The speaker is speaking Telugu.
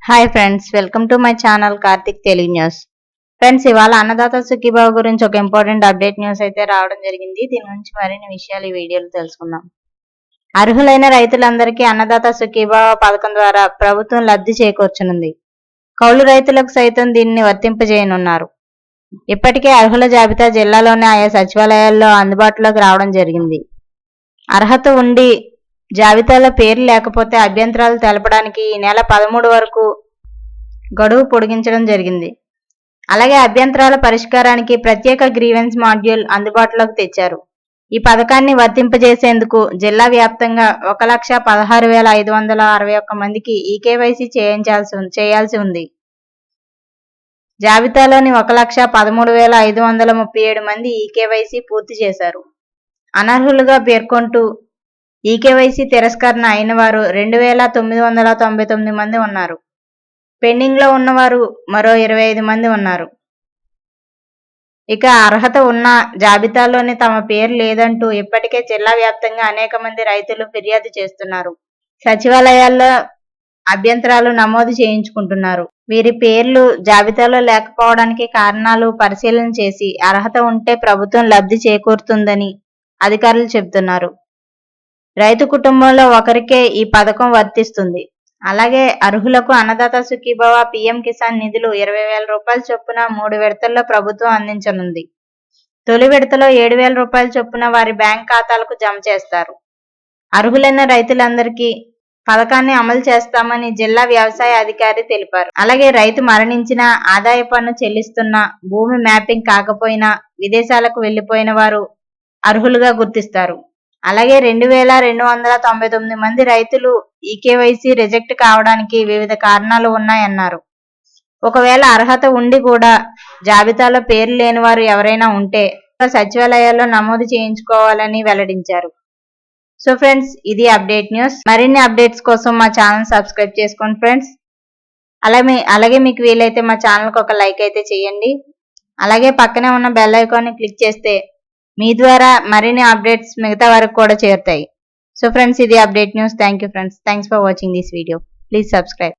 Hi friends, welcome to my channel Karthik Telugu news. Friends, ఇవాళ అన్నదాత సుఖీభావ గురించి ఒక ఇంపార్టెంట్ అప్డేట్ న్యూస్ అయితే రావడం జరిగింది. దీని గురించి మరిన్ని విషయాలు ఈ వీడియోలో తెలుసుకుందాం. అర్హులైన రైతులందరికీ అన్నదాత సుఖీభావ పథకం ద్వారా ప్రభుత్వం లబ్ధి చేకూర్చనుంది. కౌలు రైతులకు సైతం దీనిని వర్తింపజేయనున్నారు. ఇప్పటికే అర్హుల జాబితా జిల్లాలోని ఆయా సచివాలయాల్లో అందుబాటులోకి రావడం జరిగింది. అర్హత ఉండి జాబితాలో పేర్లు లేకపోతే అభ్యంతరాలు తెలపడానికి ఈ నెల 13 వరకు గడువు పొడిగించడం జరిగింది. అలాగే అభ్యంతరాల పరిష్కారానికి ప్రత్యేక గ్రీవెన్స్ మాడ్యూల్ అందుబాటులోకి తెచ్చారు. ఈ పథకాన్ని వర్తింపజేసేందుకు జిల్లా వ్యాప్తంగా 1,16,561 మందికి ఈకేవైసీ చేయాల్సి ఉంది. జాబితాలోని 1,13,537 మంది ఈకేవైసీ పూర్తి చేశారు. అనర్హులుగా పేర్కొంటూ ఈకేవైసీ తిరస్కరణ అయిన వారు 2,999 మంది ఉన్నారు. పెండింగ్లో ఉన్నవారు మరో 25 మంది ఉన్నారు. ఇక అర్హత ఉన్న జాబితాలోని తమ పేరు లేదంటూ ఇప్పటికే జిల్లా వ్యాప్తంగా అనేక మంది రైతులు ఫిర్యాదు చేస్తున్నారు. సచివాలయాల్లో అభ్యంతరాలు నమోదు చేయించుకుంటున్నారు. వీరి పేర్లు జాబితాలో లేకపోవడానికి కారణాలు పరిశీలన చేసి అర్హత ఉంటే ప్రభుత్వం లబ్ధి చేకూరుతుందని అధికారులు చెబుతున్నారు. రైతు కుటుంబంలో ఒకరికే ఈ పథకం వర్తిస్తుంది. అలాగే అర్హులకు అన్నదాత సుఖీభవ, పీఎం కిసాన్ నిధులు 20,000 రూపాయల చొప్పున 3 విడతల్లో ప్రభుత్వం అందించనుంది. తొలి విడతలో 7,000 రూపాయల చొప్పున వారి బ్యాంక్ ఖాతాలకు జమ చేస్తారు. అర్హులైన రైతులందరికీ పథకాన్ని అమలు చేస్తామని జిల్లా వ్యవసాయ అధికారి తెలిపారు. అలాగే రైతు మరణించినా, ఆదాయ పన్ను చెల్లిస్తున్నా, భూమి మ్యాపింగ్ కాకపోయినా, విదేశాలకు వెళ్లిపోయిన వారు అర్హులుగా గుర్తిస్తారు. అలాగే 2,299 మంది రైతులు ఈకేవైసీ రిజెక్ట్ కావడానికి వివిధ కారణాలు ఉన్నాయన్నారు. ఒకవేళ అర్హత ఉండి కూడా జాబితాలో పేరు లేని వారు ఎవరైనా ఉంటే సచివాలయాల్లో నమోదు చేయించుకోవాలని వెల్లడించారు. సో ఫ్రెండ్స్, ఇది అప్డేట్ న్యూస్. మరిన్ని అప్డేట్స్ కోసం మా ఛానల్ సబ్స్క్రైబ్ చేసుకోండి ఫ్రెండ్స్. అలాగే మీకు వీలైతే మా ఛానల్కి ఒక లైక్ అయితే చేయండి. అలాగే పక్కనే ఉన్న బెల్ ఐకాన్ని క్లిక్ చేస్తే మీ ద్వారా మరిన్ని అప్డేట్స్ మిగతా వరకు కూడా చేరుతాయి. సో ఫ్రెండ్స్, ఇది update news. Thank you friends. Thanks for watching this video. Please subscribe.